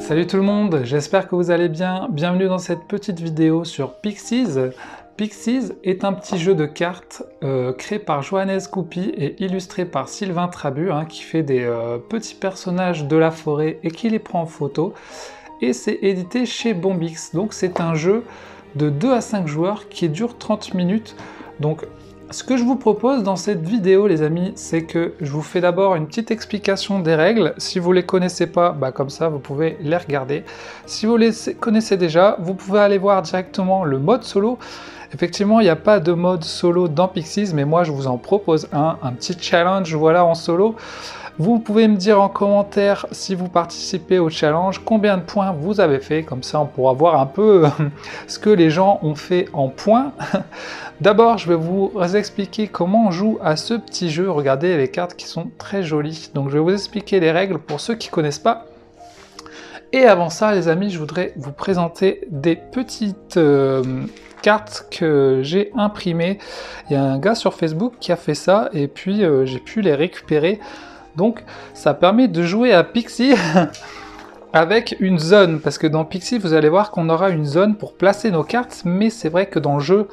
Salut tout le monde, j'espère que vous allez bien. Bienvenue dans cette petite vidéo sur Pixies. Pixies est un petit jeu de cartes créé par Johannes Goupy et illustré par Sylvain Trabu, qui fait des petits personnages de la forêt et qui les prend en photo. Et c'est édité chez Bombix. Donc c'est un jeu de 2 à 5 joueurs qui dure 30 minutes. Donc ce que je vous propose dans cette vidéo, les amis, c'est que je vous fais d'abord une petite explication des règles. Si vous ne les connaissez pas, comme ça, vous pouvez les regarder. Si vous les connaissez déjà, vous pouvez aller voir directement le mode solo. Effectivement, il n'y a pas de mode solo dans Pixies, mais moi, je vous en propose un petit challenge, voilà, en solo. Vous pouvez me dire en commentaire si vous participez au challenge, combien de points vous avez fait, comme ça on pourra voir un peu ce que les gens ont fait en points. D'abord, je vais vous expliquer comment on joue à ce petit jeu. Regardez les cartes qui sont très jolies. Donc je vais vous expliquer les règles pour ceux qui ne connaissent pas. Et avant ça, les amis, je voudrais vous présenter des petites cartes que j'ai imprimées. Il y a un gars sur Facebook qui a fait ça et puis j'ai pu les récupérer. Donc ça permet de jouer à Pixies avec une zone, parce que dans Pixies vous allez voir qu'on aura une zone pour placer nos cartes, mais c'est vrai que dans le jeu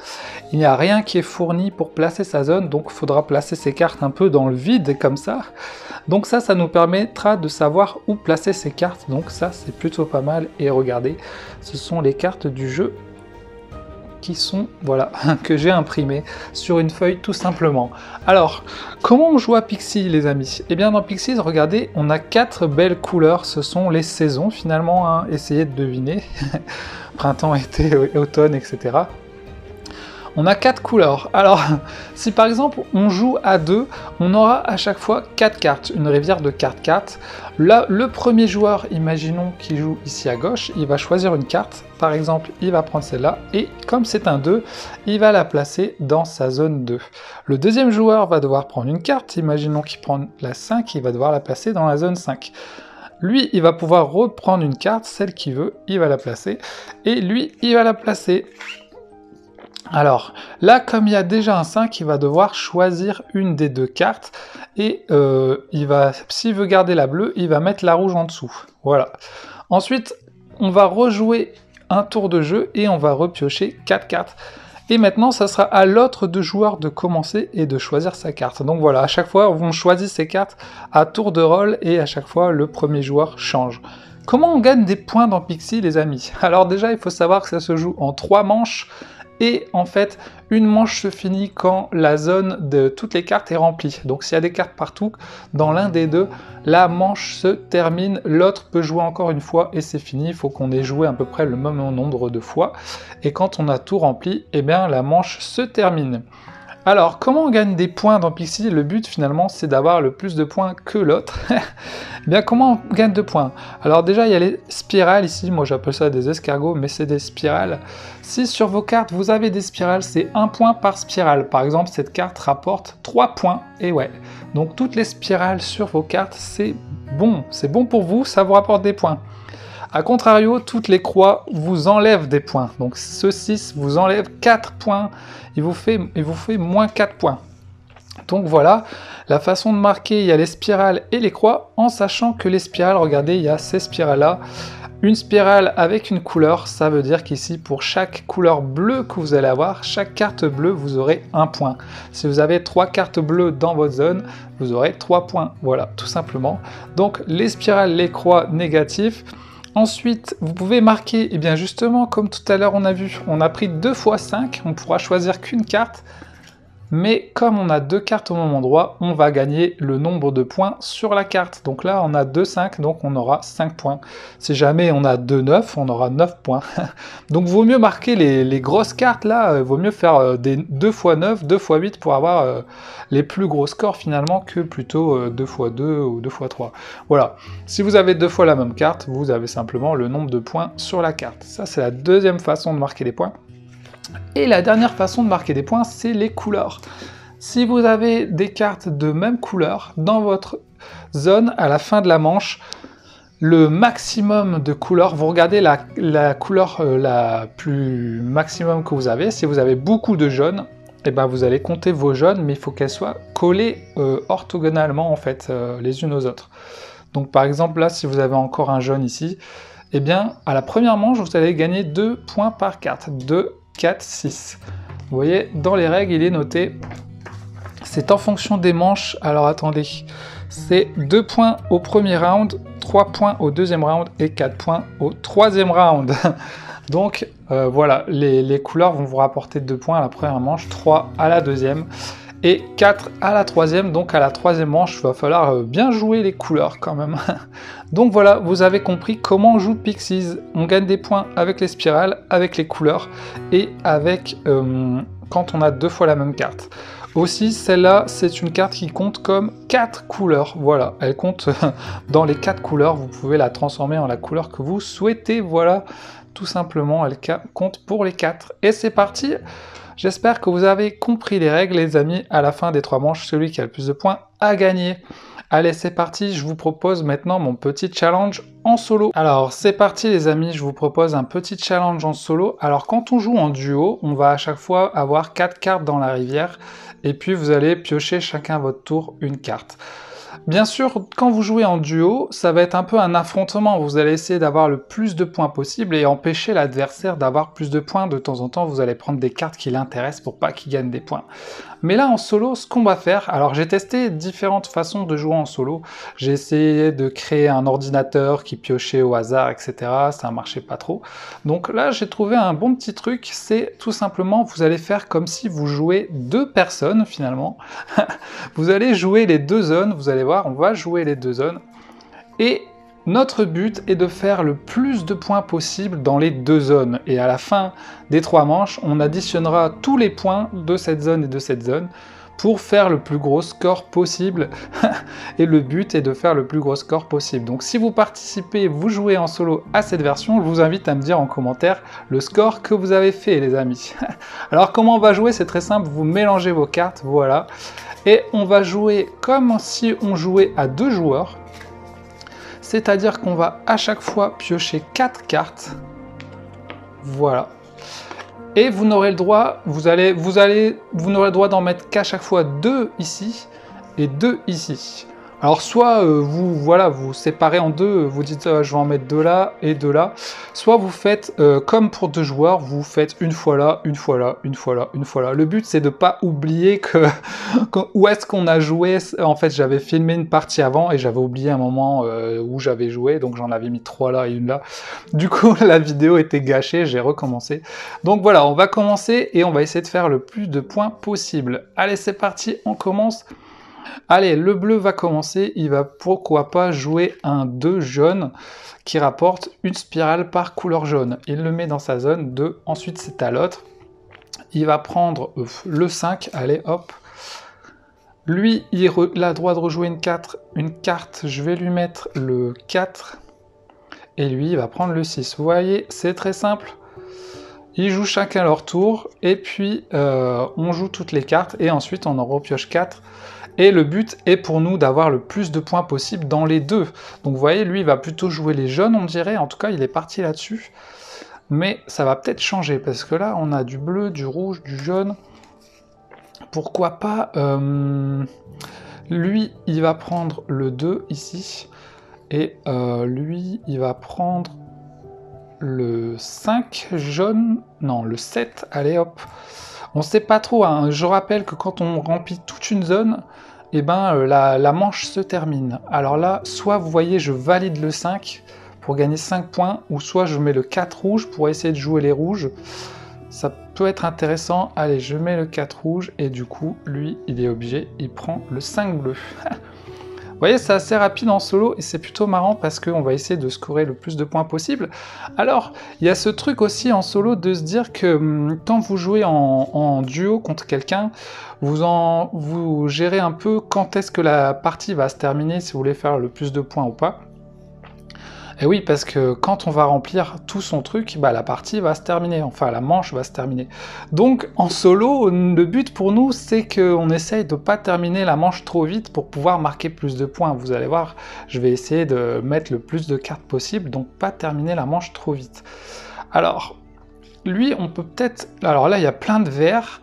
il n'y a rien qui est fourni pour placer sa zone, donc il faudra placer ses cartes un peu dans le vide comme ça. Donc ça nous permettra de savoir où placer ses cartes, donc ça c'est plutôt pas mal. Et regardez, ce sont les cartes du jeu qui sont, voilà, que j'ai imprimé sur une feuille tout simplement. Alors, comment on joue à Pixies, les amis? Eh bien, dans Pixies, regardez, on a 4 belles couleurs, ce sont les saisons finalement, essayez de deviner, printemps, été, automne, etc. On a 4 couleurs. Alors, si par exemple on joue à 2, on aura à chaque fois 4 cartes, une rivière de 4. Là, le premier joueur, imaginons qu'il joue ici à gauche, il va choisir une carte. Par exemple, il va prendre celle-là, et comme c'est un 2, il va la placer dans sa zone 2. Le deuxième joueur va devoir prendre une carte, imaginons qu'il prend la 5, il va devoir la placer dans la zone 5. Lui, il va pouvoir reprendre une carte, celle qu'il veut, il va la placer, et lui, il va la placer. Alors, là, comme il y a déjà un 5, il va devoir choisir une des 2 cartes, et s'il veut garder la bleue, il va mettre la rouge en dessous. Voilà. Ensuite, on va rejouer un tour de jeu, et on va repiocher 4 cartes. Et maintenant, ça sera à l'autre 2 joueurs de commencer et de choisir sa carte. Donc voilà, à chaque fois, on choisit ses cartes à tour de rôle, et à chaque fois, le premier joueur change. Comment on gagne des points dans Pixies, les amis? Alors déjà, il faut savoir que ça se joue en 3 manches, et en fait, une manche se finit quand la zone de toutes les cartes est remplie. Donc s'il y a des cartes partout, dans l'un des 2, la manche se termine, l'autre peut jouer encore une fois et c'est fini. Il faut qu'on ait joué à peu près le même nombre de fois. Et quand on a tout rempli, eh bien la manche se termine. Alors, comment on gagne des points dans Pixies? Le but finalement, c'est d'avoir le plus de points que l'autre. Bien, comment on gagne de points? Alors déjà, il y a les spirales ici, moi j'appelle ça des escargots, mais c'est des spirales. Si sur vos cartes, vous avez des spirales, c'est 1 point par spirale. Par exemple, cette carte rapporte 3 points, et ouais. Donc toutes les spirales sur vos cartes, c'est bon pour vous, ça vous rapporte des points. A contrario, toutes les croix vous enlèvent des points. Donc ce 6 vous enlève 4 points, il vous fait moins 4 points. Donc voilà, la façon de marquer, il y a les spirales et les croix, en sachant que les spirales, regardez, il y a ces spirales-là. Une spirale avec une couleur, ça veut dire qu'ici, pour chaque couleur bleue que vous allez avoir, chaque carte bleue, vous aurez 1 point. Si vous avez 3 cartes bleues dans votre zone, vous aurez 3 points. Voilà, tout simplement. Donc les spirales, les croix négatives. Ensuite, vous pouvez marquer, et bien justement, comme tout à l'heure on a vu, on a pris 2 fois 5, on pourra choisir qu'une carte, mais comme on a 2 cartes au même endroit, on va gagner le nombre de points sur la carte. Donc là, on a 2 5, donc on aura 5 points. Si jamais on a 2 9, on aura 9 points. Donc vaut mieux marquer les grosses cartes là, vaut mieux faire des 2 x 9, 2 x 8 pour avoir les plus gros scores finalement que plutôt 2 x 2 ou 2 x 3. Voilà. Si vous avez 2 fois la même carte, vous avez simplement le nombre de points sur la carte. Ça, c'est la deuxième façon de marquer les points. Et la dernière façon de marquer des points, c'est les couleurs. Si vous avez des cartes de même couleur dans votre zone, à la fin de la manche, le maximum de couleurs, vous regardez la couleur la plus maximum que vous avez. Si vous avez beaucoup de jaunes, eh ben vous allez compter vos jaunes, mais il faut qu'elles soient collées orthogonalement en fait, les unes aux autres. Donc par exemple là, si vous avez encore un jaune ici, eh bien, à la première manche, vous allez gagner 2 points par carte. 2, 4, 6. Vous voyez, dans les règles, il est noté. C'est en fonction des manches. Alors, attendez. C'est 2 points au premier round, 3 points au deuxième round et 4 points au troisième round. Donc, voilà, les couleurs vont vous rapporter 2 points à la première manche, 3 à la deuxième et 4 à la troisième. Donc, à la troisième manche, il va falloir bien jouer les couleurs quand même. Donc voilà, vous avez compris comment on joue Pixies. On gagne des points avec les spirales, avec les couleurs et avec quand on a 2 fois la même carte. Aussi, celle-là, c'est une carte qui compte comme 4 couleurs. Voilà, elle compte dans les 4 couleurs. Vous pouvez la transformer en la couleur que vous souhaitez. Voilà, tout simplement, elle compte pour les 4. Et c'est parti. J'espère que vous avez compris les règles, les amis. À la fin des 3 manches, celui qui a le plus de points a gagné. Allez, c'est parti, je vous propose maintenant mon petit challenge en solo. Alors, c'est parti les amis, je vous propose un petit challenge en solo. Alors, quand on joue en duo, on va à chaque fois avoir 4 cartes dans la rivière, et puis vous allez piocher chacun à votre tour une carte. Bien sûr, quand vous jouez en duo, ça va être un peu un affrontement. Vous allez essayer d'avoir le plus de points possible et empêcher l'adversaire d'avoir plus de points. De temps en temps, vous allez prendre des cartes qui l'intéressent pour pas qu'il gagne des points. Mais là, en solo, ce qu'on va faire... Alors, j'ai testé différentes façons de jouer en solo. J'ai essayé de créer un ordinateur qui piochait au hasard, etc. Ça ne marchait pas trop. Donc là, j'ai trouvé un bon petit truc. C'est tout simplement, vous allez faire comme si vous jouez 2 personnes, finalement. Vous allez jouer les 2 zones. Vous allez voir, on va jouer les 2 zones. Et notre but est de faire le plus de points possible dans les 2 zones. Et à la fin des 3 manches, on additionnera tous les points de cette zone et de cette zone pour faire le plus gros score possible. Et le but est de faire le plus gros score possible. Donc si vous participez, vous jouez en solo à cette version, je vous invite à me dire en commentaire le score que vous avez fait, les amis. Alors comment on va jouer? C'est très simple, vous mélangez vos cartes, voilà. Et on va jouer comme si on jouait à 2 joueurs. C'est-à-dire qu'on va à chaque fois piocher 4 cartes. Voilà. Et vous n'aurez le droit, vous n'aurez le droit d'en mettre qu'à chaque fois 2 ici et 2 ici. Alors soit vous séparez en 2, vous dites je vais en mettre 2 là et 2 là, soit vous faites comme pour 2 joueurs, vous faites une fois là, une fois là, une fois là, une fois là. Le but c'est de ne pas oublier où est-ce qu'on a joué. En fait j'avais filmé une partie avant et j'avais oublié un moment où j'avais joué, donc j'en avais mis 3 là et une là. Du coup la vidéo était gâchée, j'ai recommencé. Donc voilà, on va commencer et on va essayer de faire le plus de points possible. Allez c'est parti, on commence. Allez, le bleu va commencer, il va pourquoi pas jouer un 2 jaune qui rapporte une spirale par couleur jaune. Il le met dans sa zone 2, ensuite c'est à l'autre. Il va prendre le 5, allez hop. Lui, il a le droit de rejouer une carte, je vais lui mettre le 4. Et lui, il va prendre le 6. Vous voyez, c'est très simple. Ils jouent chacun leur tour, et puis on joue toutes les cartes, et ensuite on en repioche 4. Et le but est pour nous d'avoir le plus de points possible dans les 2. Donc vous voyez, lui il va plutôt jouer les jaunes, on dirait, en tout cas il est parti là-dessus. Mais ça va peut-être changer, parce que là on a du bleu, du rouge, du jaune. Pourquoi pas lui il va prendre le 2 ici, et lui il va prendre le 5 jaune, non le 7, allez hop. On sait pas trop, hein. Je rappelle que quand on remplit toute une zone, eh ben, la manche se termine. Alors là, soit vous voyez, je valide le 5 pour gagner 5 points, ou soit je mets le 4 rouge pour essayer de jouer les rouges. Ça peut être intéressant. Allez, je mets le 4 rouge, et du coup, lui, il est obligé, il prend le 5 bleu. Vous voyez, c'est assez rapide en solo et c'est plutôt marrant parce qu'on va essayer de scorer le plus de points possible. Alors, il y a ce truc aussi en solo de se dire que quand vous jouez en duo contre quelqu'un, vous gérez un peu quand est-ce que la partie va se terminer, si vous voulez faire le plus de points ou pas. Et oui, parce que quand on va remplir tout son truc, bah, la partie va se terminer, enfin la manche va se terminer. Donc en solo, le but pour nous, c'est qu'on essaye de ne pas terminer la manche trop vite pour pouvoir marquer plus de points. Vous allez voir, je vais essayer de mettre le plus de cartes possible, donc pas terminer la manche trop vite. Alors, lui, on peut peut-être... Alors là, il y a plein de verts.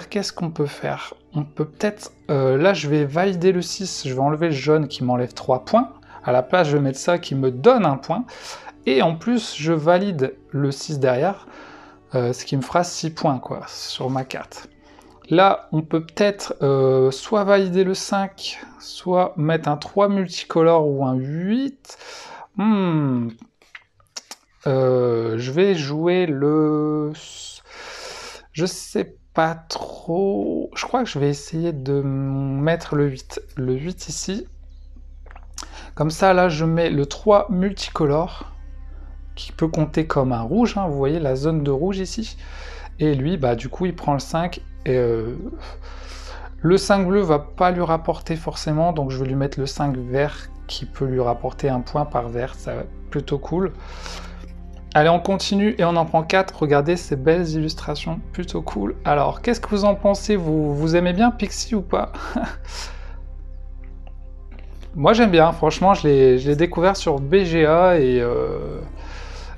Qu'est-ce qu'on peut faire? On peut peut-être... là, je vais valider le 6, je vais enlever le jaune qui m'enlève 3 points. À la place, je vais mettre ça qui me donne un point. Et en plus, je valide le 6 derrière, ce qui me fera 6 points quoi, sur ma carte. Là, on peut peut-être soit valider le 5, soit mettre un 3 multicolore ou un 8. Je vais jouer le... Je sais pas trop... Je crois que je vais essayer de mettre le 8. Le 8 ici. Comme ça, là, je mets le 3 multicolore, qui peut compter comme un rouge, hein, vous voyez la zone de rouge ici. Et lui, bah, du coup, il prend le 5. Et le 5 bleu va pas lui rapporter forcément, donc je vais lui mettre le 5 vert, qui peut lui rapporter un point par vert, ça va être plutôt cool. Allez, on continue et on en prend 4. Regardez ces belles illustrations, plutôt cool. Alors, qu'est-ce que vous en pensez? Vous aimez bien Pixie ou pas? Moi, j'aime bien. Franchement, je l'ai découvert sur BGA et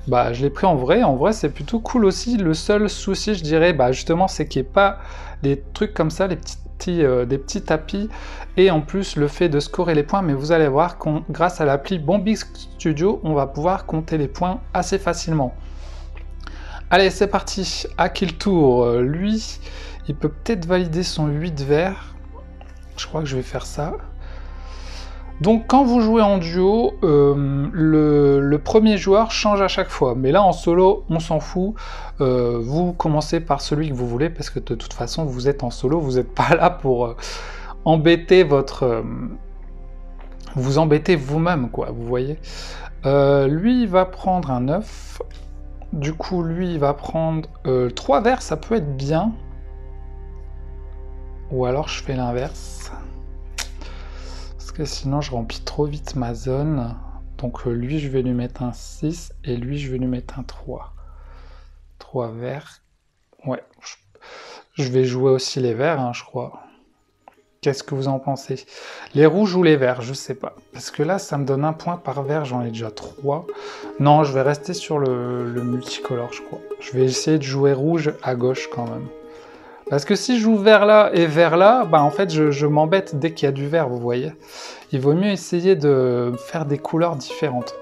bah, je l'ai pris en vrai. En vrai, c'est plutôt cool aussi. Le seul souci, je dirais, bah, justement, c'est qu'il n'y ait pas des trucs comme ça, des petits tapis. Et en plus, le fait de scorer les points. Mais vous allez voir, grâce à l'appli Bombix Studio, on va pouvoir compter les points assez facilement. Allez, c'est parti. À qui le tour? Lui, il peut peut-être valider son 8 vert. Je crois que je vais faire ça. Donc quand vous jouez en duo, le premier joueur change à chaque fois. Mais là en solo, on s'en fout. Vous commencez par celui que vous voulez, parce que de toute façon, vous êtes en solo, vous n'êtes pas là pour embêter votre... vous embêter vous-même, quoi, vous voyez. Lui, il va prendre un 9. Du coup, lui, il va prendre 3 verts, ça peut être bien. Ou alors je fais l'inverse. Parce que sinon je remplis trop vite ma zone. Donc lui je vais lui mettre un 6 et lui je vais lui mettre un 3. 3 verts. Ouais, je vais jouer aussi les verts, hein, je crois. Qu'est-ce que vous en pensez? Les rouges ou les verts, je sais pas. Parce que là ça me donne un point par vert, j'en ai déjà 3. Non, je vais rester sur le multicolore, je crois. Je vais essayer de jouer rouge à gauche quand même. Parce que si je joue vert là et vert là, bah en fait je m'embête dès qu'il y a du vert, vous voyez. Il vaut mieux essayer de faire des couleurs différentes.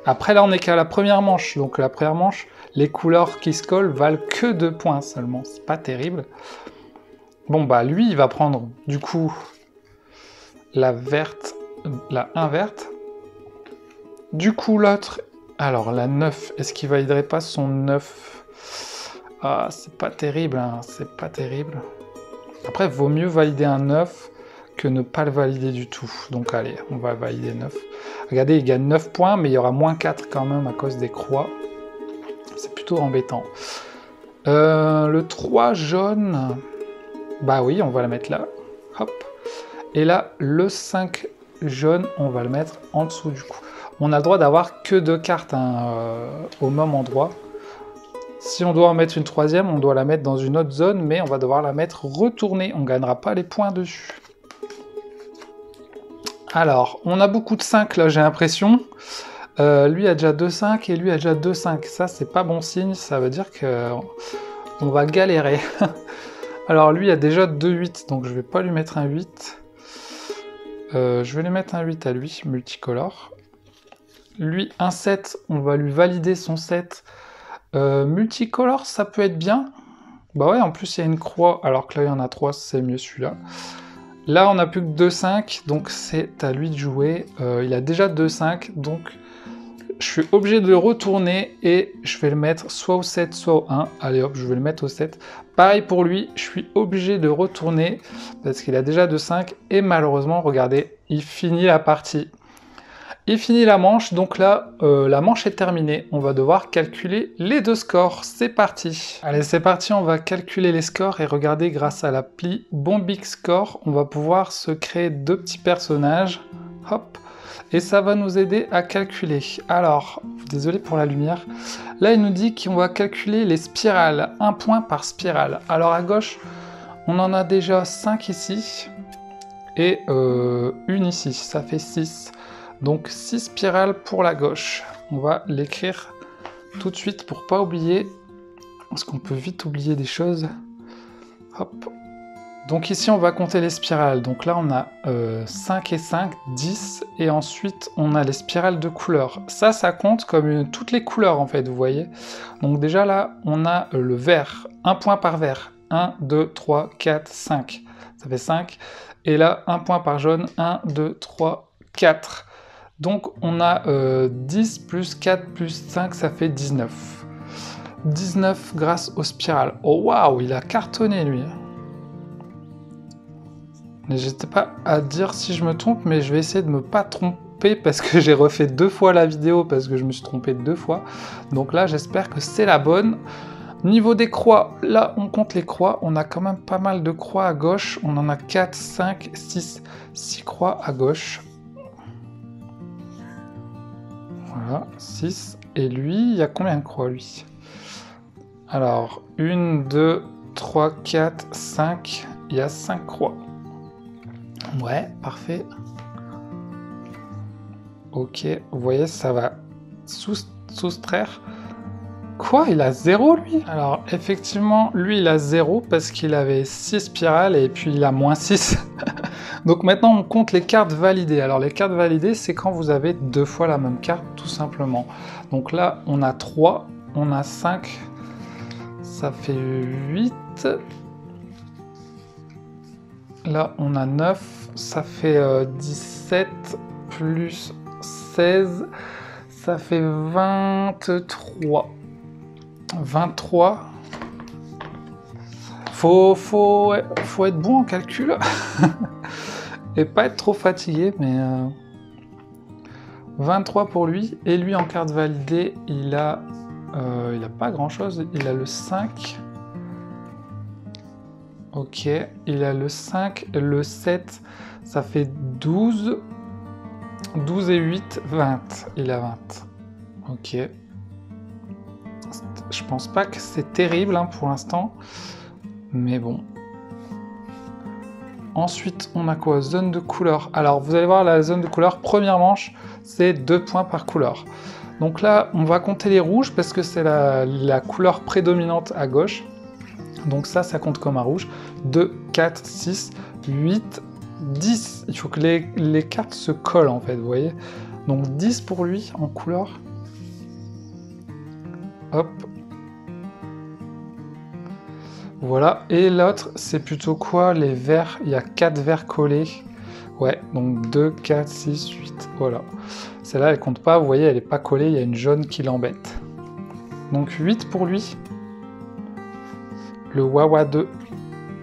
Après là on n'est qu'à la première manche, donc la première manche, les couleurs qui se collent valent que 2 points seulement, c'est pas terrible. Bon bah lui il va prendre du coup la verte, la 1 verte. Du coup l'autre, alors la 9, est-ce qu'il validerait pas son 9? Ah, c'est pas terrible, hein, c'est pas terrible. Après, vaut mieux valider un 9 que ne pas le valider du tout. Donc allez, on va valider 9. Regardez, il gagne 9 points, mais il y aura moins 4 quand même à cause des croix. C'est plutôt embêtant. Le 3 jaune, bah oui, on va la mettre là. Hop. Et là, le 5 jaune, on va le mettre en dessous du coup. On a le droit d'avoir que 2 cartes hein, au même endroit. Si on doit en mettre une troisième, on doit la mettre dans une autre zone, mais on va devoir la mettre retournée. On ne gagnera pas les points dessus. Alors, on a beaucoup de 5 là, j'ai l'impression. Lui a déjà 2-5 et lui a déjà 2-5. Ça, c'est pas bon signe. Ça veut dire qu'on va galérer. Alors, lui a déjà 2-8, donc je vais pas lui mettre un 8. Je vais lui mettre un 8 à lui, multicolore. Lui, un 7, on va lui valider son 7. Multicolore, ça peut être bien. Bah ouais, en plus il y a une croix, alors que là il y en a 3, c'est mieux celui-là. Là on n'a plus que 2-5, donc c'est à lui de jouer. Il a déjà 2-5, donc je suis obligé de le retourner et je vais le mettre soit au 7, soit au 1. Allez hop, je vais le mettre au 7. Pareil pour lui, je suis obligé de retourner parce qu'il a déjà 2-5 et malheureusement, regardez, il finit la partie. Il finit la manche, donc là, la manche est terminée. On va devoir calculer les 2 scores. C'est parti. Allez, c'est parti, on va calculer les scores et regardez, grâce à l'appli Bombix Score, on va pouvoir se créer 2 petits personnages. Hop. Et ça va nous aider à calculer. Alors, désolé pour la lumière. Là, il nous dit qu'on va calculer les spirales. 1 point par spirale. Alors, à gauche, on en a déjà 5 ici. Et une ici. Ça fait 6. Donc 6 spirales pour la gauche. On va l'écrire tout de suite pour pas oublier, parce qu'on peut vite oublier des choses. Hop. Donc ici, on va compter les spirales. Donc là, on a 5 et 5, 10. Et ensuite, on a les spirales de couleurs. Ça compte comme toutes les couleurs, en fait, vous voyez. Donc déjà, là, on a le vert. Un point par vert. 1, 2, 3, 4, 5. Ça fait 5. Et là, un point par jaune. 1, 2, 3, 4. Donc, on a 10 plus 4 plus 5, ça fait 19. 19 grâce aux spirales. Oh, waouh, il a cartonné, lui. N'hésitez pas à dire si je me trompe, mais je vais essayer de ne me pas tromper parce que j'ai refait 2 fois la vidéo parce que je me suis trompé 2 fois. Donc là, j'espère que c'est la bonne. Niveau des croix, là, on compte les croix. On a quand même pas mal de croix à gauche. On en a 4, 5, 6. 6 croix à gauche. Voilà, 6. Et lui, il y a combien de croix, lui? Alors, 1, 2, 3, 4, 5. Il y a 5 croix. Ouais, parfait. Ok, vous voyez, ça va soustraire. Quoi? Il a 0, lui? Alors, effectivement, lui, il a 0 parce qu'il avait 6 spirales et puis il a moins 6. Donc maintenant, on compte les cartes validées. Alors, les cartes validées, c'est quand vous avez 2 fois la même carte, tout simplement. Donc là, on a 3, on a 5, ça fait 8. Là, on a 9, ça fait 17 plus 16, ça fait 23. 23. Faut être bon en calcul et pas être trop fatigué, mais 23 pour lui. Et lui, en carte validée, il a pas grand-chose. Il a le 5. Ok, il a le 5, le 7, ça fait 12. 12 et 8, 20. Il a 20. Ok. Je pense pas que c'est terrible hein, pour l'instant. Mais bon. Ensuite, on a quoi? Zone de couleur. Alors, vous allez voir la zone de couleur. Première manche, c'est 2 points par couleur. Donc là, on va compter les rouges parce que c'est la couleur prédominante à gauche. Donc ça compte comme un rouge. 2, 4, 6, 8, 10. Il faut que les cartes se collent en fait, vous voyez. Donc 10 pour lui en couleur. Hop. Voilà. Et l'autre, c'est plutôt quoi? Les verts. Il y a 4 verts collés. Ouais, donc 2, 4, 6, 8. Voilà. Celle-là, elle compte pas. Vous voyez, elle n'est pas collée. Il y a une jaune qui l'embête. Donc 8 pour lui. Le Wawa 2.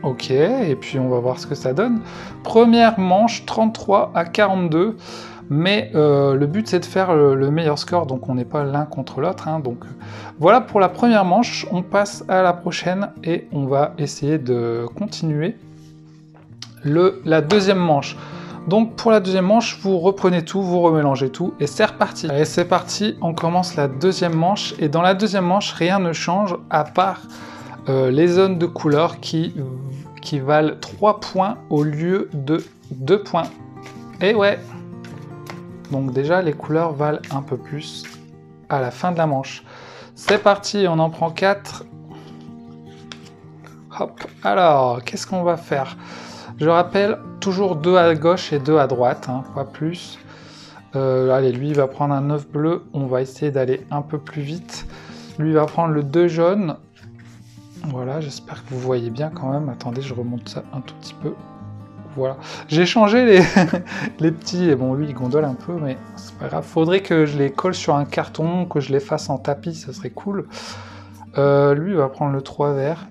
Ok, et puis on va voir ce que ça donne. Première manche, 33 à 42. Mais le but, c'est de faire le meilleur score, donc on n'est pas l'un contre l'autre. Hein, donc voilà pour la première manche. On passe à la prochaine et on va essayer de continuer la deuxième manche. Donc pour la deuxième manche, vous reprenez tout, vous remélangez tout et c'est reparti. Allez, c'est parti, on commence la deuxième manche. Et dans la deuxième manche, rien ne change à part les zones de couleur qui valent 3 points au lieu de 2 points. Et ouais, donc déjà les couleurs valent un peu plus à la fin de la manche. C'est parti, on en prend 4. Hop, alors, qu'est-ce qu'on va faire? Je rappelle, toujours 2 à gauche et 2 à droite, hein, pas plus. Allez, lui, il va prendre un 9 bleu. On va essayer d'aller un peu plus vite. Lui, il va prendre le 2 jaune. Voilà, j'espère que vous voyez bien quand même. Attendez, je remonte ça un tout petit peu. Voilà. J'ai changé les petits. Et bon, lui, il gondole un peu, mais c'est pas grave. Faudrait que je les colle sur un carton, que je les fasse en tapis, ce serait cool. Lui, il va prendre le 3 vert.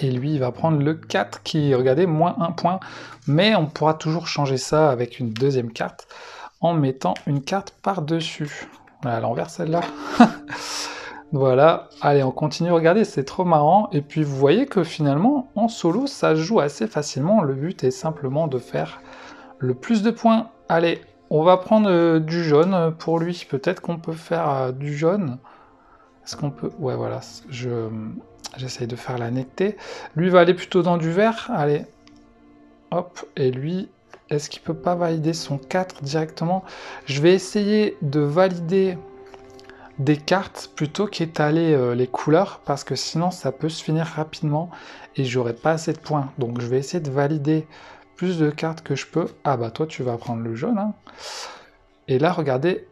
Et lui, il va prendre le 4 qui, regardez, moins 1 point. Mais on pourra toujours changer ça avec une deuxième carte en mettant une carte par-dessus. Voilà, à l'envers, celle-là. Voilà, allez, on continue. Regardez, c'est trop marrant. Et puis, vous voyez que finalement, en solo, ça se joue assez facilement. Le but est simplement de faire le plus de points. Allez, on va prendre du jaune pour lui. Peut-être qu'on peut faire du jaune. Est-ce qu'on peut... Ouais, voilà, j'essaye de faire la netteté. Lui va aller plutôt dans du vert. Allez, hop. Et lui, est-ce qu'il peut pas valider son 4 directement? Je vais essayer de valider des cartes plutôt qu'étaler les couleurs, parce que sinon ça peut se finir rapidement et j'aurai pas assez de points. Donc je vais essayer de valider plus de cartes que je peux. Ah bah toi tu vas prendre le jaune, hein. Et là regardez,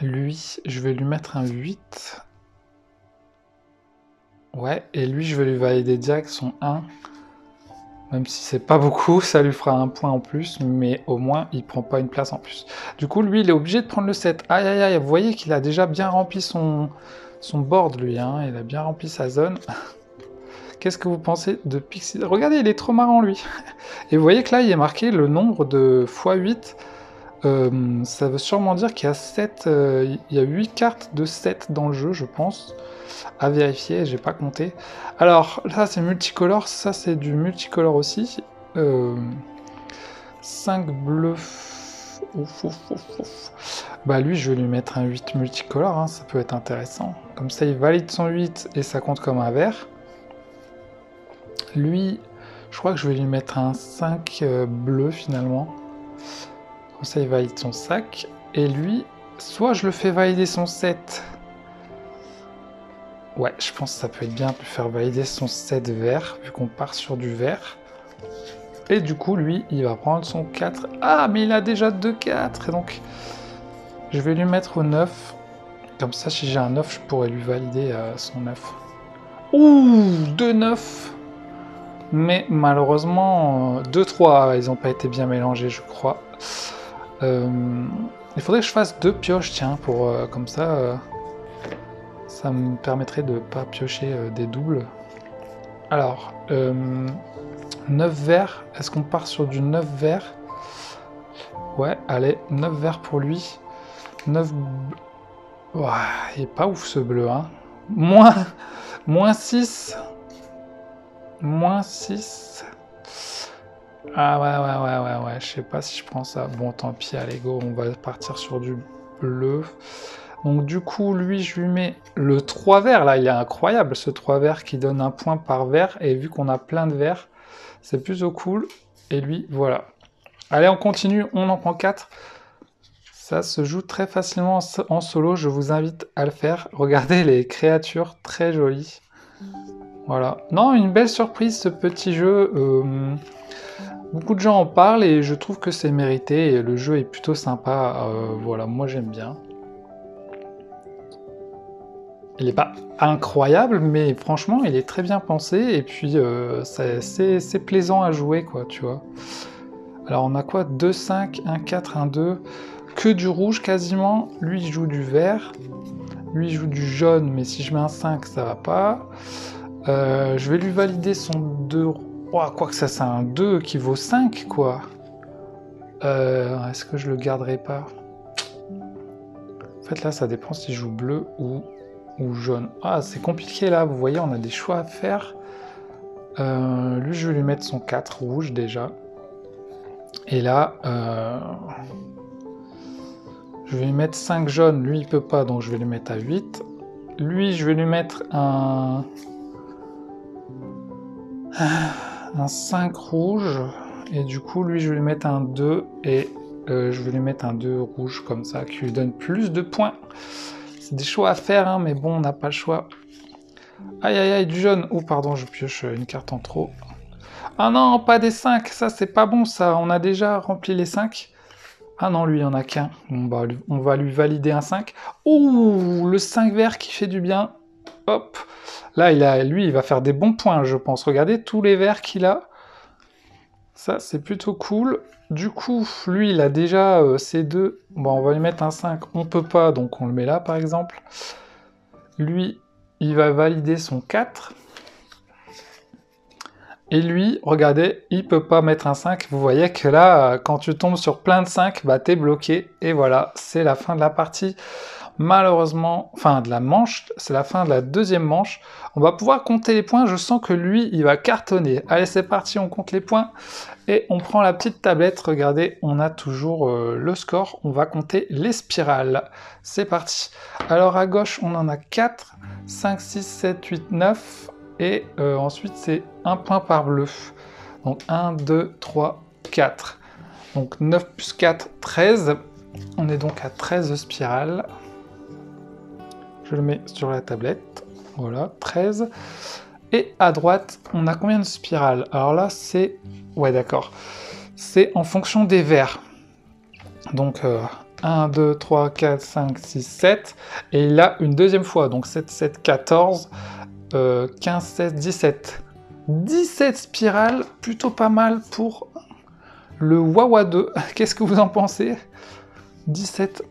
lui je vais lui mettre un 8. Ouais, et lui je vais lui valider direct son 1. Même si c'est pas beaucoup, ça lui fera un point en plus, mais au moins il prend pas une place en plus. Du coup, lui, il est obligé de prendre le 7. Aïe aïe aïe, vous voyez qu'il a déjà bien rempli son board, lui, hein. Il a bien rempli sa zone. Qu'est-ce que vous pensez de Pixie? Regardez, il est trop marrant, lui. Et vous voyez que là, il est marqué le nombre de x8. Ça veut sûrement dire qu'il y a 7, il y a 8 cartes de 7 dans le jeu, je pense. À vérifier, j'ai pas compté. Alors, là, c'est multicolore, ça, c'est du multicolore aussi. 5 bleus. Ouf, ouf, ouf, ouf. Bah, lui, je vais lui mettre un 8 multicolore, hein, ça peut être intéressant. Comme ça, il valide son 8 et ça compte comme un vert. Lui, je crois que je vais lui mettre un 5 bleu, finalement. Comme ça, il valide son sac. Et lui, soit je le fais valider son 7. Ouais, je pense que ça peut être bien de faire valider son 7 vert, vu qu'on part sur du vert. Et du coup, lui, il va prendre son 4. Ah, mais il a déjà 2 4. Et donc, je vais lui mettre au 9. Comme ça, si j'ai un 9, je pourrais lui valider son 9. Ouh, 2 9. Mais malheureusement, 2 3, ils n'ont pas été bien mélangés, je crois. Il faudrait que je fasse 2 pioches, tiens, pour comme ça... ça me permettrait de ne pas piocher des doubles. Alors, 9 verts. Est-ce qu'on part sur du 9 verts? Ouais, allez, 9 verts pour lui. 9... Ouah, il est pas ouf ce bleu, hein. Moins 6. Moins 6. Ah ouais, je sais pas si je prends ça. Bon, tant pis, allez, go, on va partir sur du bleu. Donc du coup, lui, je lui mets le 3 vert, là, il est incroyable, ce 3 vert qui donne un point par vert, et vu qu'on a plein de verts, c'est plutôt cool. Et lui, voilà. Allez, on continue, on en prend 4. Ça se joue très facilement en solo, je vous invite à le faire. Regardez les créatures, très jolies. Voilà. Non, une belle surprise, ce petit jeu. Beaucoup de gens en parlent, et je trouve que c'est mérité, et le jeu est plutôt sympa. Voilà, moi j'aime bien. Il n'est pas incroyable, mais franchement, il est très bien pensé, et puis c'est plaisant à jouer, quoi, tu vois. Alors, on a quoi? 2, 5, 1, 4, 1, 2, que du rouge quasiment. Lui, il joue du vert. Lui, il joue du jaune, mais si je mets un 5, ça va pas. Je vais lui valider son 2. Oh, quoi que ça, c'est un 2 qui vaut 5, quoi. Est-ce que je le garderai pas? En fait, là, ça dépend si je joue bleu ou jaune. Ah, c'est compliqué là, vous voyez, on a des choix à faire. Lui, je vais lui mettre son 4 rouge déjà. Et là, je vais lui mettre 5 jaunes. Lui, il peut pas, donc je vais lui mettre à 8. Lui, je vais lui mettre un 5 rouge. Et du coup, lui, je vais lui mettre un 2. Et je vais lui mettre un 2 rouge comme ça, qui lui donne plus de points. C'est des choix à faire, hein, mais bon, on n'a pas le choix. Aïe aïe aïe, du jaune. Oh pardon, je pioche une carte en trop. Ah non, pas des 5, ça c'est pas bon ça. On a déjà rempli les 5. Ah non, lui il n'y en a qu'un. On va lui valider un 5. Ouh, le 5 vert qui fait du bien. Hop. Là, lui, il va faire des bons points, je pense. Regardez tous les verts qu'il a. Ça, c'est plutôt cool. Du coup, lui, il a déjà ces deux. Bon, on va lui mettre un 5. On peut pas, donc on le met là, par exemple. Lui, il va valider son 4. Et lui, regardez, il peut pas mettre un 5. Vous voyez que là, quand tu tombes sur plein de 5, bah t'es bloqué. Et voilà, c'est la fin de la partie. Malheureusement, enfin de la manche, c'est la fin de la deuxième manche. On va pouvoir compter les points. Je sens que lui, il va cartonner. Allez, c'est parti, on compte les points. Et on prend la petite tablette. Regardez, on a toujours le score. On va compter les spirales. C'est parti. Alors à gauche, on en a 4, 5, 6, 7, 8, 9. Et ensuite, c'est un point par bleu. Donc 1, 2, 3, 4. Donc 9 plus 4, 13. On est donc à 13 spirales. Je le mets sur la tablette. Voilà, 13. Et à droite, on a combien de spirales? Alors là, c'est... Ouais, d'accord. C'est en fonction des verts. Donc, 1, 2, 3, 4, 5, 6, 7. Et il a une deuxième fois. Donc, 7, 7, 14, 15, 16, 17. 17 spirales, plutôt pas mal pour le Wawa 2. Qu'est-ce que vous en pensez? 17.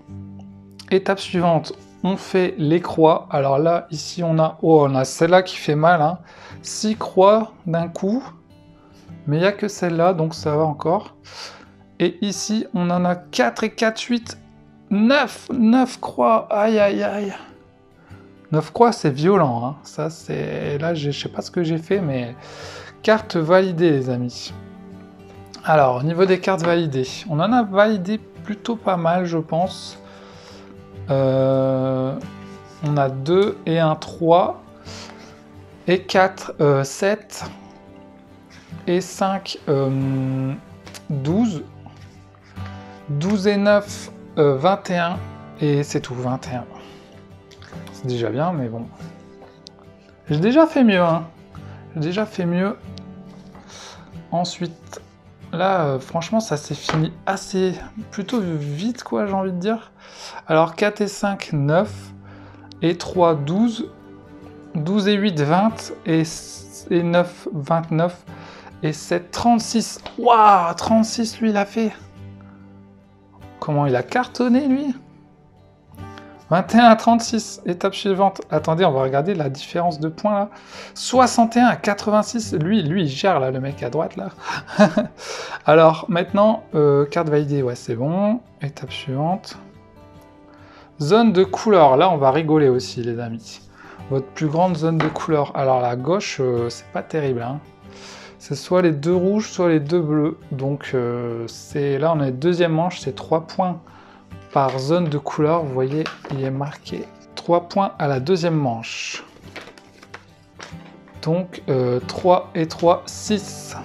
Étape suivante, on fait les croix. Alors là, ici, on a celle-là qui fait mal. Hein. 6 croix d'un coup. Mais il n'y a que celle-là, donc ça va encore. Et ici, on en a 4 et 4, 8, 9. 9 croix. Aïe, aïe, aïe. 9 croix, c'est violent. Hein. Ça, c'est... Là, je sais pas ce que j'ai fait, mais... Carte validée, les amis. Alors, au niveau des cartes validées, on en a validé plutôt pas mal, je pense. On a 2 et un 3 et 4, 7 et 5, 12. 12 et 9, 21 et c'est tout, 21. C'est déjà bien, mais bon. J'ai déjà fait mieux, hein. J'ai déjà fait mieux. Ensuite, là, franchement, ça s'est fini plutôt vite, quoi, j'ai envie de dire. Alors, 4 et 5, 9. Et 3, 12. 12 et 8, 20. Et 9, 29. Et 7, 36. Waouh, 36, lui, il a fait. Comment il a cartonné, lui? 21 à 36, étape suivante. Attendez, on va regarder la différence de points, là. 61 à 86. Lui, il gère, là, le mec à droite, là. Alors, maintenant, carte validée, ouais, c'est bon. Étape suivante. Zone de couleur. Là, on va rigoler aussi, les amis. Votre plus grande zone de couleur. Alors, la gauche, c'est pas terrible, hein. C'est soit les 2 rouges, soit les 2 bleus. Donc, là, on a deuxième manche, c'est 3 points par zone de couleur. Vous voyez, il est marqué 3 points à la deuxième manche. Donc, 3 et 3, 6.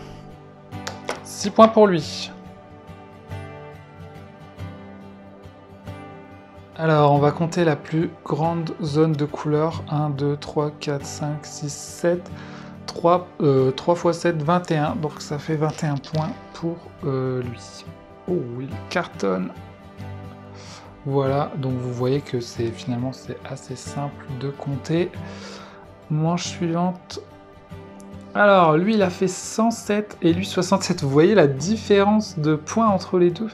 6 points pour lui. Alors, on va compter la plus grande zone de couleur. 1, 2, 3, 4, 5, 6, 7. 3 x 7, 21. Donc, ça fait 21 points pour lui. Oh, il cartonne. Voilà, donc vous voyez que finalement c'est assez simple de compter. Manche suivante. Alors, lui, il a fait 107 et lui 67. Vous voyez la différence de points entre les deux?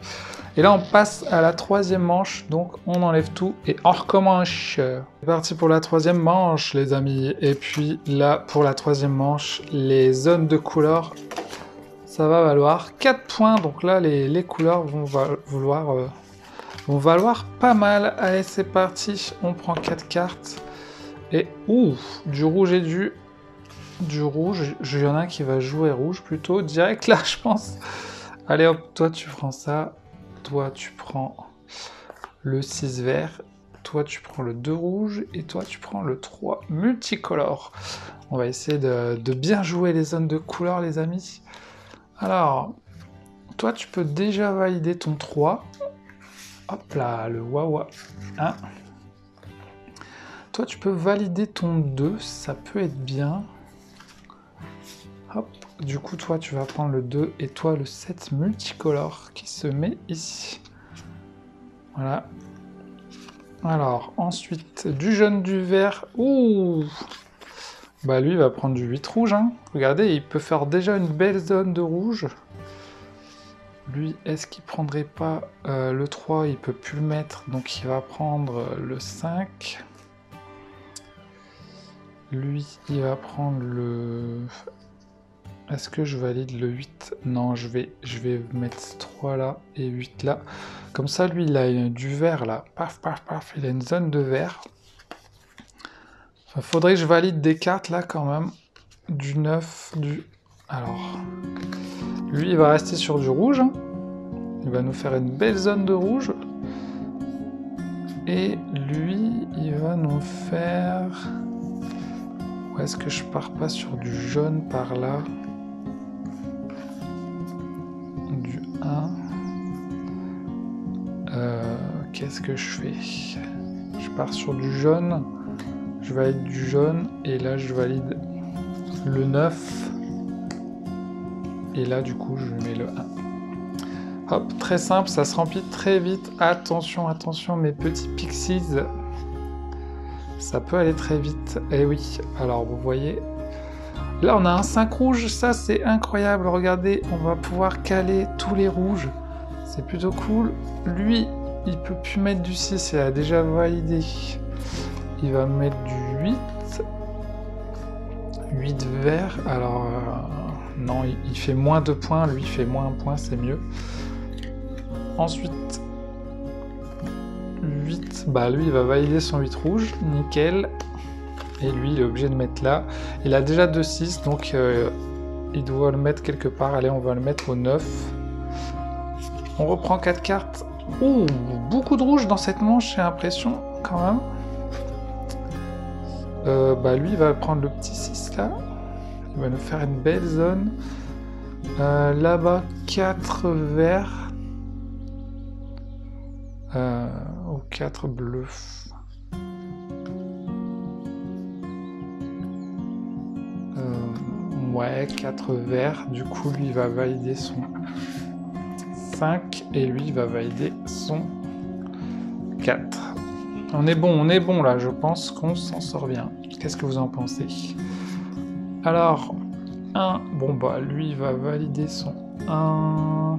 Et là, on passe à la troisième manche, donc on enlève tout et on recommence. C'est parti pour la troisième manche, les amis. Et puis là, pour la troisième manche, les zones de couleur, ça va valoir 4 points. Donc là, les couleurs vont valoir pas mal. Allez, c'est parti. On prend 4 cartes. Et du rouge et du rouge. Il y en a un qui va jouer rouge plutôt. Direct là, je pense. Allez hop, toi tu prends ça. Toi tu prends le 6 vert. Toi tu prends le 2 rouge. Et toi tu prends le 3 multicolore. On va essayer de bien jouer les zones de couleur, les amis. Alors, toi tu peux déjà valider ton 3. Hop là, le wawa 1. Toi, tu peux valider ton 2, ça peut être bien. Hop, du coup, toi, tu vas prendre le 2 et toi, le 7 multicolore qui se met ici. Voilà. Alors, ensuite, du jaune, du vert. Ouh! Bah, lui, il va prendre du 8 rouge. Hein. Regardez, il peut faire déjà une belle zone de rouge. Lui, est-ce qu'il prendrait pas le 3? Il peut plus le mettre, donc il va prendre le 5. Lui, il va prendre le... Est-ce que je valide le 8? Non, je vais mettre 3 là et 8 là. Comme ça, lui, il a du vert là. Paf, paf, paf, il a une zone de vert. Enfin, faudrait que je valide des cartes là quand même. Du 9, du... Alors... Lui, il va rester sur du rouge. Hein. Il va nous faire une belle zone de rouge. Et lui, il va nous faire... Ou est-ce que je pars pas sur du jaune par là? Du 1. Qu'est-ce que je fais? Je pars sur du jaune. je valide du jaune, et là je valide le 9. Et là du coup je mets le 1. Hop, très simple, ça se remplit très vite. Attention, attention mes petits pixies. Ça peut aller très vite. Et oui, alors vous voyez, là on a un 5 rouge, ça c'est incroyable. Regardez, on va pouvoir caler tous les rouges. C'est plutôt cool. Lui, il peut plus mettre du 6, il a déjà validé. Il va mettre du 8. 8 vert, alors non, il fait moins 2 points, lui il fait moins 1 point, c'est mieux. Ensuite, 8, bah lui il va valider son 8 rouge, nickel. Et lui il est obligé de mettre là. Il a déjà 2 6, donc il doit le mettre quelque part. Allez, on va le mettre au 9. On reprend 4 cartes. Oh, beaucoup de rouge dans cette manche, j'ai l'impression, quand même. Bah lui il va prendre le petit 6 là, il va nous faire une belle zone. Là-bas 4 verts, ou 4 bleus. Ouais, 4 verts, du coup lui il va valider son 5 et lui il va valider son 4. On est bon là, je pense qu'on s'en sort bien. Qu'est-ce que vous en pensez? Alors, 1, bon bah lui il va valider son 1.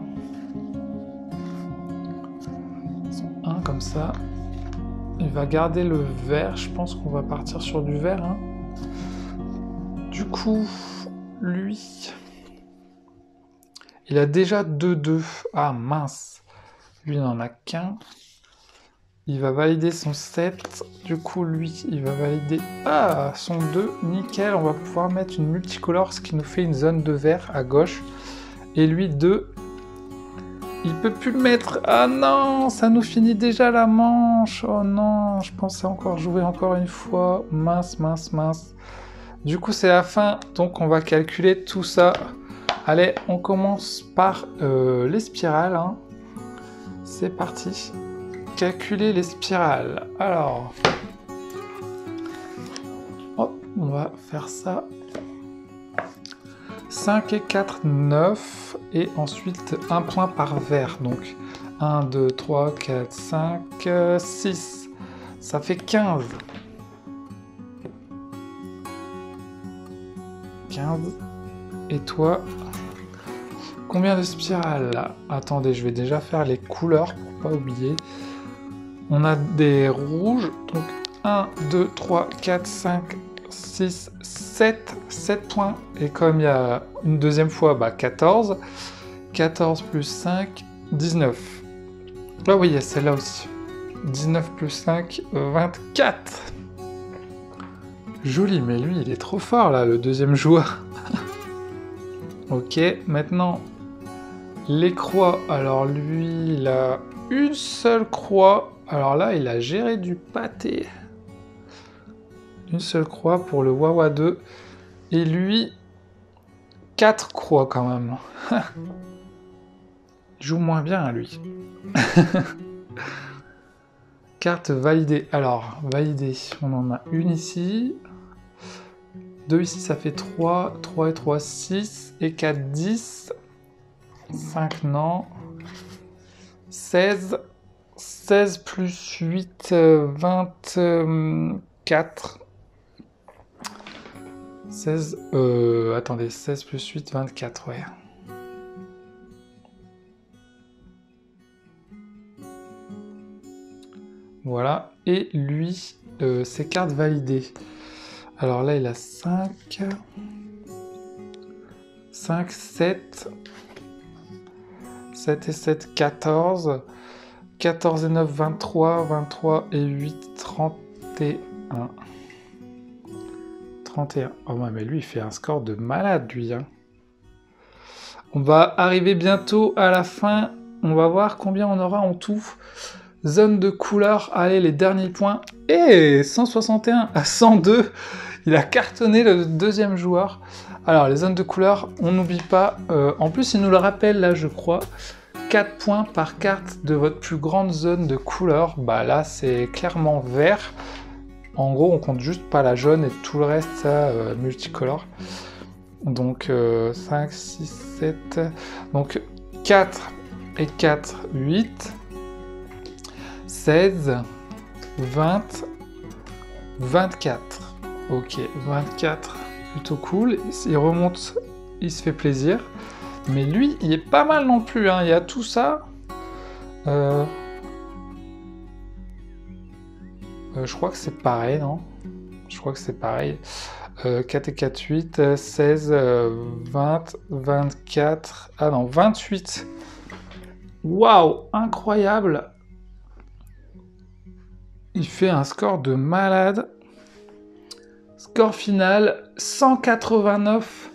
Son 1 comme ça. Il va garder le vert, je pense qu'on va partir sur du vert. Hein. Du coup, lui, il a déjà 2-2. Ah mince, lui il n'en a qu'un. Il va valider son 7, du coup lui il va valider son 2, nickel, on va pouvoir mettre une multicolore, ce qui nous fait une zone de vert à gauche. Et lui 2, il peut plus le mettre, ah non, ça nous finit déjà la manche, oh non, je pensais encore jouer encore une fois, mince, mince, mince. Du coup c'est la fin, donc on va calculer tout ça. Allez, on commence par les spirales, hein. C'est parti. Calculer les spirales. Alors, hop, on va faire ça. 5 et 4, 9. Et ensuite, 1 point par vert. Donc, 1, 2, 3, 4, 5, 6. Ça fait 15. 15. Et toi, combien de spirales là? Attendez, je vais déjà faire les couleurs pour pas oublier. On a des rouges, donc 1, 2, 3, 4, 5, 6, 7, 7 points. Et comme il y a une deuxième fois, bah 14. 14 plus 5, 19. Ah oui, il y a celle-là aussi. 19 plus 5, 24. Joli, mais lui, il est trop fort, là, le deuxième joueur. Ok, maintenant, les croix. Alors lui, il a une seule croix. Alors là, il a géré du pâté. Une seule croix pour le Wawa 2. Et lui, 4 croix quand même. Il joue moins bien, lui. Carte validée. Alors, validée. On en a une ici. 2 ici, ça fait 3. 3 et 3, 6. Et 4, 10. 5, non. 16. 16 plus 8, 24. 16, attendez, 16 plus 8, 24, ouais. Voilà, et lui, ses cartes validées. Alors là, il a 5, 5, 7, 7 et 7, 14, 14 et 9, 23, 23 et 8, 31. 31. Oh ouais, mais lui, il fait un score de malade, lui. Hein. On va arriver bientôt à la fin. On va voir combien on aura en tout. Zone de couleur, allez, les derniers points. Et 161 à 102. Il a cartonné le deuxième joueur. Alors, les zones de couleur, on n'oublie pas. En plus, il nous le rappelle, là, je crois. 4 points par carte de votre plus grande zone de couleur. Bah là, c'est clairement vert. En gros, on compte juste pas la jaune et tout le reste, ça, multicolore. Donc 5, 6, 7... Donc 4 et 4, 8, 16, 20, 24. Ok, 24, plutôt cool. Il remonte, il se fait plaisir. Mais lui, il est pas mal non plus, hein. Il y a tout ça. Je crois que c'est pareil, non? Je crois que c'est pareil. 4 et 4, 8, 16, 20, 24... Ah non, 28. Waouh, incroyable! Il fait un score de malade. Score final, 189,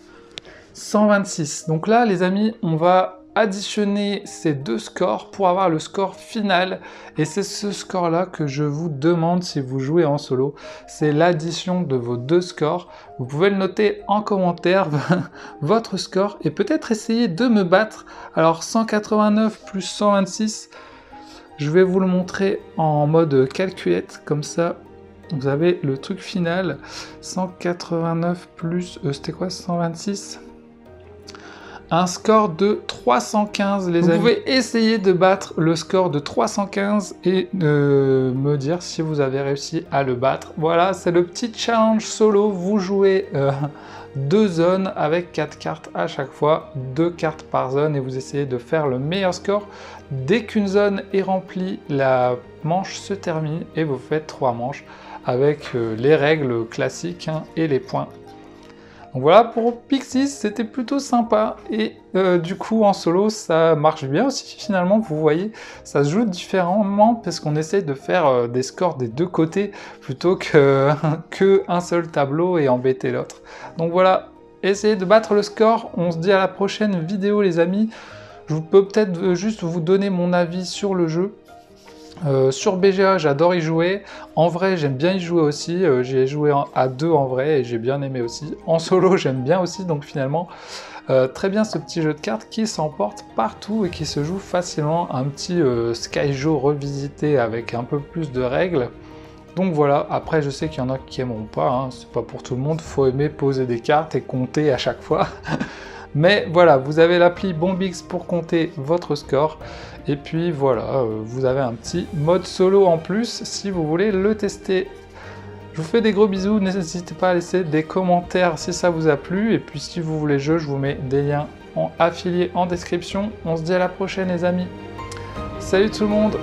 126. Donc là, les amis, on va additionner ces deux scores pour avoir le score final. Et c'est ce score-là que je vous demande si vous jouez en solo. C'est l'addition de vos deux scores. Vous pouvez le noter en commentaire, votre score, et peut-être essayer de me battre. Alors 189 plus 126, je vais vous le montrer en mode calculette, comme ça vous avez le truc final. 189 plus, c'était quoi, 126? Un score de 315, les amis. Vous pouvez essayer de battre le score de 315 et me dire si vous avez réussi à le battre. Voilà, c'est le petit challenge solo. Vous jouez 2 zones avec 4 cartes à chaque fois, 2 cartes par zone, et vous essayez de faire le meilleur score. Dès qu'une zone est remplie, la manche se termine et vous faites 3 manches avec les règles classiques, hein, et les points. Donc voilà, pour Pixies, c'était plutôt sympa, et du coup en solo ça marche bien aussi finalement. Vous voyez, ça se joue différemment parce qu'on essaye de faire des scores des deux côtés plutôt que un seul tableau et embêter l'autre. Donc voilà, essayez de battre le score. On se dit à la prochaine vidéo, les amis. Je peux peut-être juste vous donner mon avis sur le jeu. Sur BGA, j'adore y jouer. En vrai, j'aime bien y jouer aussi. J'y ai joué à 2 en vrai et j'ai bien aimé aussi. En solo, j'aime bien aussi. Donc finalement, très bien ce petit jeu de cartes qui s'emporte partout et qui se joue facilement. Un petit Skyjo revisité avec un peu plus de règles. Donc voilà, après je sais qu'il y en a qui aimeront pas, hein. C'est pas pour tout le monde. Faut aimer poser des cartes et compter à chaque fois. Mais voilà, vous avez l'appli Bombix pour compter votre score. Et puis voilà, vous avez un petit mode solo en plus si vous voulez le tester. Je vous fais des gros bisous, n'hésitez pas à laisser des commentaires si ça vous a plu. Et puis si vous voulez le jeu, je vous mets des liens affiliés en description. On se dit à la prochaine les amis. Salut tout le monde!